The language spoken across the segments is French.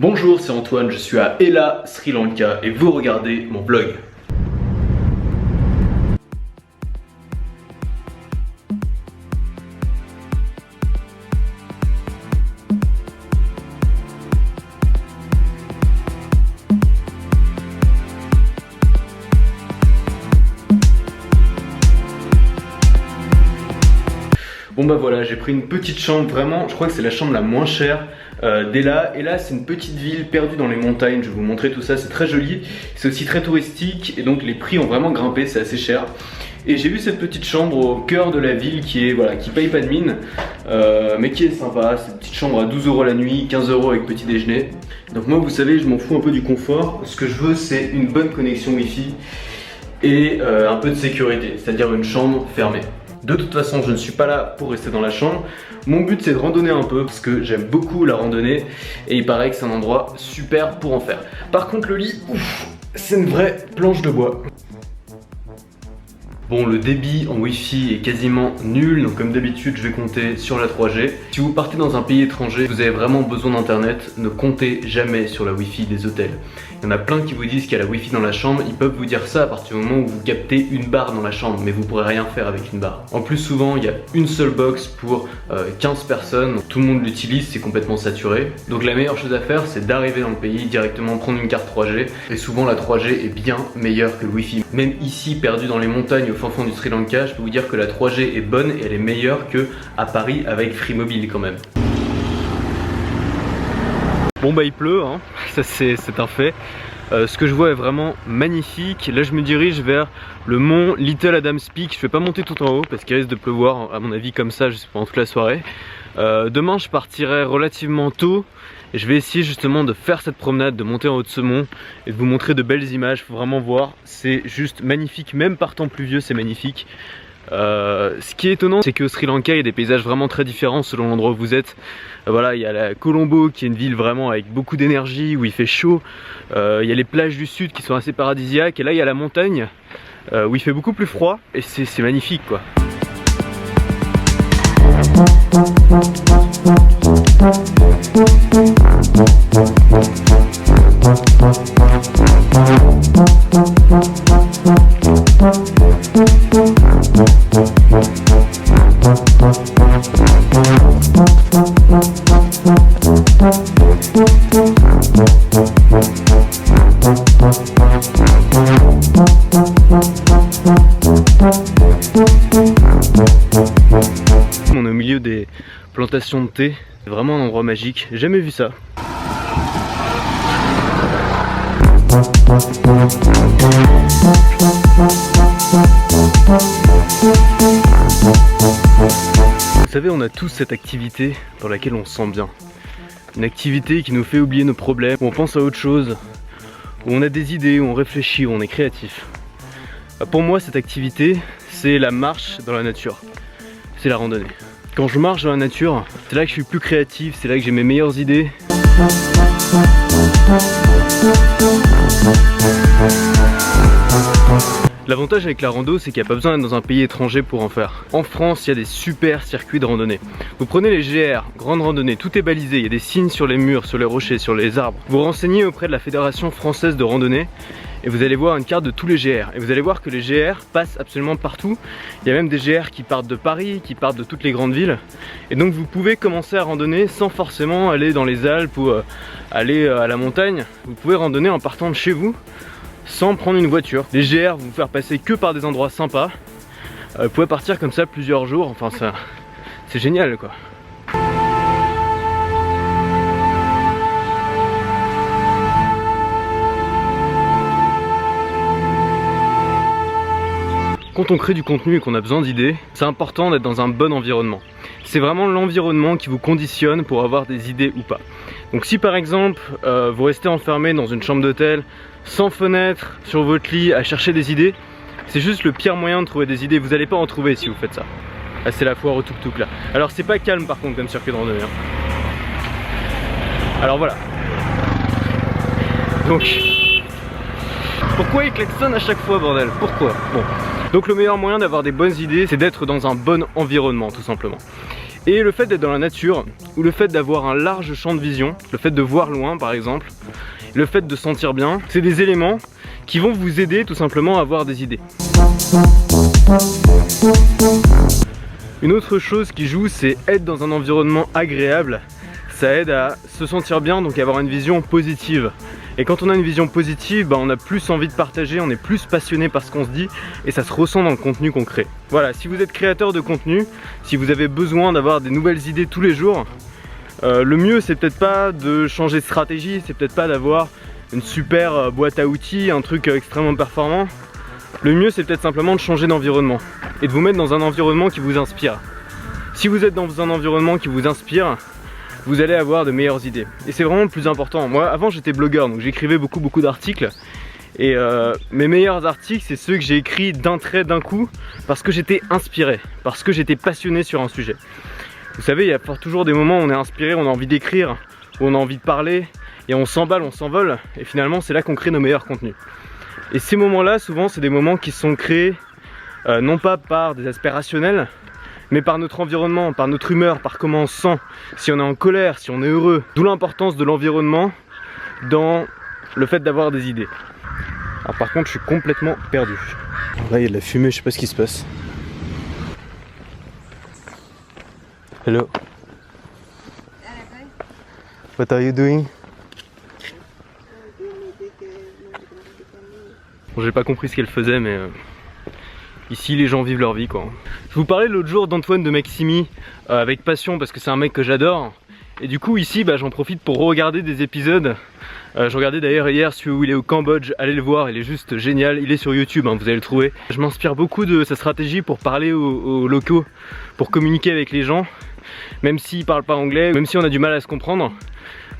Bonjour, c'est Antoine, je suis à Ella, Sri Lanka et vous regardez mon vlog. Bon bah voilà, j'ai pris une petite chambre, vraiment, je crois que c'est la chambre la moins chère d'Ella. Ella, c'est une petite ville perdue dans les montagnes, je vais vous montrer tout ça, c'est très joli. C'est aussi très touristique et donc les prix ont vraiment grimpé, c'est assez cher. Et j'ai vu cette petite chambre au cœur de la ville qui est, voilà, qui paye pas de mine, mais qui est sympa. C'est une petite chambre à 12 € la nuit, 15 € avec petit déjeuner. Donc moi, vous savez, je m'en fous un peu du confort. Ce que je veux, c'est une bonne connexion Wi-Fi et un peu de sécurité, c'est-à-dire une chambre fermée. De toute façon, je ne suis pas là pour rester dans la chambre. Mon but, c'est de randonner un peu parce que j'aime beaucoup la randonnée et il paraît que c'est un endroit super pour en faire. Par contre, le lit, c'est une vraie planche de bois. Bon, le débit en Wi-Fi est quasiment nul, donc comme d'habitude, je vais compter sur la 3G. Si vous partez dans un pays étranger, vous avez vraiment besoin d'internet, ne comptez jamais sur la Wi-Fi des hôtels. Il y en a plein qui vous disent qu'il y a la Wi-Fi dans la chambre, ils peuvent vous dire ça à partir du moment où vous captez une barre dans la chambre, mais vous pourrez rien faire avec une barre. En plus, souvent, il y a une seule box pour 15 personnes, donc tout le monde l'utilise, c'est complètement saturé. Donc la meilleure chose à faire, c'est d'arriver dans le pays, directement prendre une carte 3G, et souvent la 3G est bien meilleure que le Wi-Fi. Même ici, perdu dans les montagnes, au fin fond du Sri Lanka, je peux vous dire que la 3G est bonne et elle est meilleure que à Paris avec Free Mobile quand même. Bon bah il pleut, hein. Ça c'est un fait. Ce que je vois est vraiment magnifique. Là je me dirige vers le mont Little Adams Peak. Je vais pas monter tout en haut parce qu'il risque de pleuvoir à mon avis comme ça pendant toute la soirée. Demain je partirai relativement tôt et je vais essayer justement de faire cette promenade, de monter en haut de ce mont et de vous montrer de belles images. Faut vraiment voir, c'est juste magnifique, même par temps pluvieux c'est magnifique. Ce qui est étonnant, c'est qu'au Sri Lanka, il y a des paysages vraiment très différents selon l'endroit où vous êtes. Voilà, il y a la Colombo qui est une ville vraiment avec beaucoup d'énergie, où il fait chaud. Il y a les plages du sud qui sont assez paradisiaques. Et là, il y a la montagne où il fait beaucoup plus froid. Et c'est magnifique, quoi. On est au milieu des plantations de thé, c'est vraiment un endroit magique, j'ai jamais vu ça. Vous savez, on a tous cette activité dans laquelle on se sent bien. Une activité qui nous fait oublier nos problèmes, où on pense à autre chose, où on a des idées, où on réfléchit, où on est créatif. Pour moi, cette activité, c'est la marche dans la nature. C'est la randonnée. Quand je marche dans la nature, c'est là que je suis plus créatif, c'est là que j'ai mes meilleures idées. L'avantage avec la rando, c'est qu'il n'y a pas besoin d'être dans un pays étranger pour en faire. En France, il y a des super circuits de randonnée. Vous prenez les GR, grande randonnée, tout est balisé, il y a des signes sur les murs, sur les rochers, sur les arbres. Vous renseignez auprès de la Fédération Française de Randonnée et vous allez voir une carte de tous les GR. Et vous allez voir que les GR passent absolument partout. Il y a même des GR qui partent de Paris, qui partent de toutes les grandes villes. Et donc vous pouvez commencer à randonner sans forcément aller dans les Alpes ou aller à la montagne. Vous pouvez randonner en partant de chez vous, sans prendre une voiture. Les GR vont vous faire passer que par des endroits sympas. Vous pouvez partir comme ça plusieurs jours, enfin c'est génial quoi. Quand on crée du contenu et qu'on a besoin d'idées, c'est important d'être dans un bon environnement. C'est vraiment l'environnement qui vous conditionne pour avoir des idées ou pas. Donc si par exemple vous restez enfermé dans une chambre d'hôtel, sans fenêtre, sur votre lit, à chercher des idées, c'est juste le pire moyen de trouver des idées. Vous n'allez pas en trouver si vous faites ça. Ah, c'est la foire au tuk-tuk là. Alors c'est pas calme par contre comme circuit de randonnée. Alors voilà. Donc, pourquoi il klaxonne à chaque fois, bordel? Pourquoi? Bon. Donc le meilleur moyen d'avoir des bonnes idées, c'est d'être dans un bon environnement, tout simplement. Et le fait d'être dans la nature, ou le fait d'avoir un large champ de vision, le fait de voir loin par exemple, le fait de sentir bien, c'est des éléments qui vont vous aider tout simplement à avoir des idées. Une autre chose qui joue, c'est être dans un environnement agréable. Ça aide à se sentir bien, donc à avoir une vision positive. Et quand on a une vision positive, on a plus envie de partager, on est plus passionné par ce qu'on se dit et ça se ressent dans le contenu qu'on crée. Voilà, si vous êtes créateur de contenu, si vous avez besoin d'avoir des nouvelles idées tous les jours, le mieux c'est peut-être pas de changer de stratégie, c'est peut-être pas d'avoir une super boîte à outils, un truc extrêmement performant. Le mieux c'est peut-être simplement de changer d'environnement et de vous mettre dans un environnement qui vous inspire. Si vous êtes dans un environnement qui vous inspire, vous allez avoir de meilleures idées. Et c'est vraiment le plus important. Moi avant j'étais blogueur, donc j'écrivais beaucoup d'articles. Et mes meilleurs articles c'est ceux que j'ai écrits d'un trait, d'un coup, parce que j'étais inspiré, parce que j'étais passionné sur un sujet. Vous savez, il y a toujours des moments où on est inspiré, on a envie d'écrire, où on a envie de parler, et on s'emballe, on s'envole, et finalement c'est là qu'on crée nos meilleurs contenus. Et ces moments-là, souvent c'est des moments qui sont créés non pas par des aspects rationnels, mais par notre environnement, par notre humeur, par comment on se sent, si on est en colère, si on est heureux. D'où l'importance de l'environnement dans le fait d'avoir des idées. Alors par contre je suis complètement perdu. Là il y a de la fumée, je sais pas ce qui se passe. Hello. What are you doing? Bon, j'ai pas compris ce qu'elle faisait, mais ici les gens vivent leur vie quoi. Je vous parlais l'autre jour d'Antoine de Maximi avec passion parce que c'est un mec que j'adore. Et du coup ici j'en profite pour regarder des épisodes. Je regardais d'ailleurs hier celui où il est au Cambodge, allez le voir, il est juste génial, il est sur YouTube, vous allez le trouver. Je m'inspire beaucoup de sa stratégie pour parler aux locaux, pour communiquer avec les gens, même s'il parle pas anglais, même si on a du mal à se comprendre.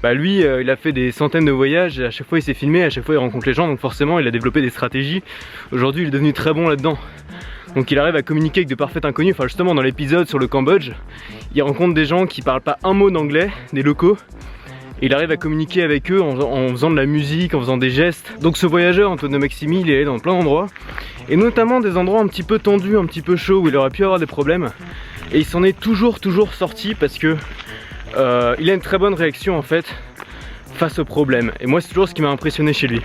Lui il a fait des centaines de voyages, à chaque fois il s'est filmé, à chaque fois il rencontre les gens, donc forcément il a développé des stratégies. Aujourd'hui il est devenu très bon là-dedans. Donc il arrive à communiquer avec de parfaits inconnus. Enfin justement dans l'épisode sur le Cambodge, il rencontre des gens qui parlent pas un mot d'anglais, des locaux. Et il arrive à communiquer avec eux en faisant de la musique, en faisant des gestes. Donc ce voyageur, Antoine de Maximi, il est allé dans plein d'endroits. Et notamment des endroits un petit peu tendus, un petit peu chauds, où il aurait pu avoir des problèmes. Et il s'en est toujours sorti parce que il a une très bonne réaction en fait face aux problèmes. Et moi c'est toujours ce qui m'a impressionné chez lui.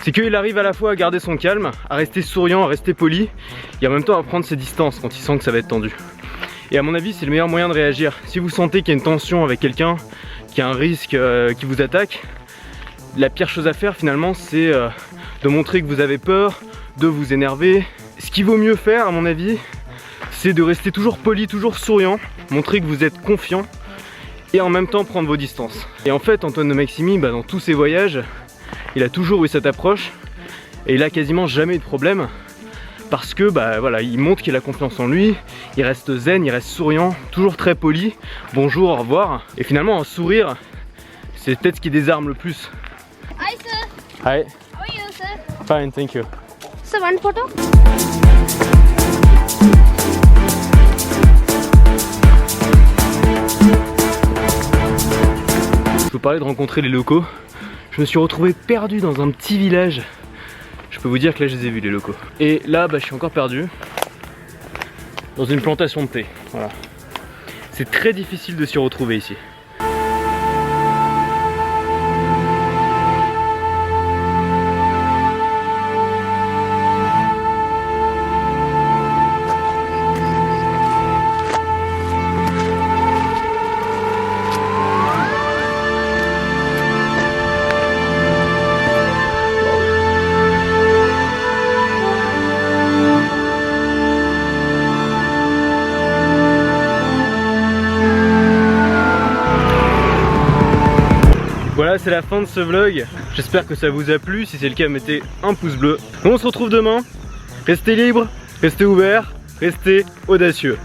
C'est qu'il arrive à la fois à garder son calme, à rester souriant, à rester poli, et en même temps à prendre ses distances quand il sent que ça va être tendu. Et à mon avis c'est le meilleur moyen de réagir. Si vous sentez qu'il y a une tension avec quelqu'un, qu'il y a un risque qui vous attaque, la pire chose à faire finalement c'est de montrer que vous avez peur, de vous énerver. Ce qu'il vaut mieux faire à mon avis, c'est de rester toujours poli, toujours souriant, montrer que vous êtes confiant et en même temps prendre vos distances. Et en fait Antoine de Maximi, dans tous ses voyages, il a toujours eu cette approche et il a quasiment jamais eu de problème parce que voilà, il montre qu'il a confiance en lui, il reste zen, il reste souriant, toujours très poli, bonjour, au revoir. Et finalement un sourire, c'est peut-être ce qui désarme le plus. Hi sir. Hi. How are you sir? Fine, thank you. Sir, one photo. Je vous parlais de rencontrer les locaux. Je me suis retrouvé perdu dans un petit village. Je peux vous dire que là je les ai vus les locaux. Et là je suis encore perdu dans une plantation de thé. Voilà. C'est très difficile de s'y retrouver ici. Voilà, c'est la fin de ce vlog. J'espère que ça vous a plu. Si c'est le cas, mettez un pouce bleu. On se retrouve demain. Restez libres, restez ouverts, restez audacieux.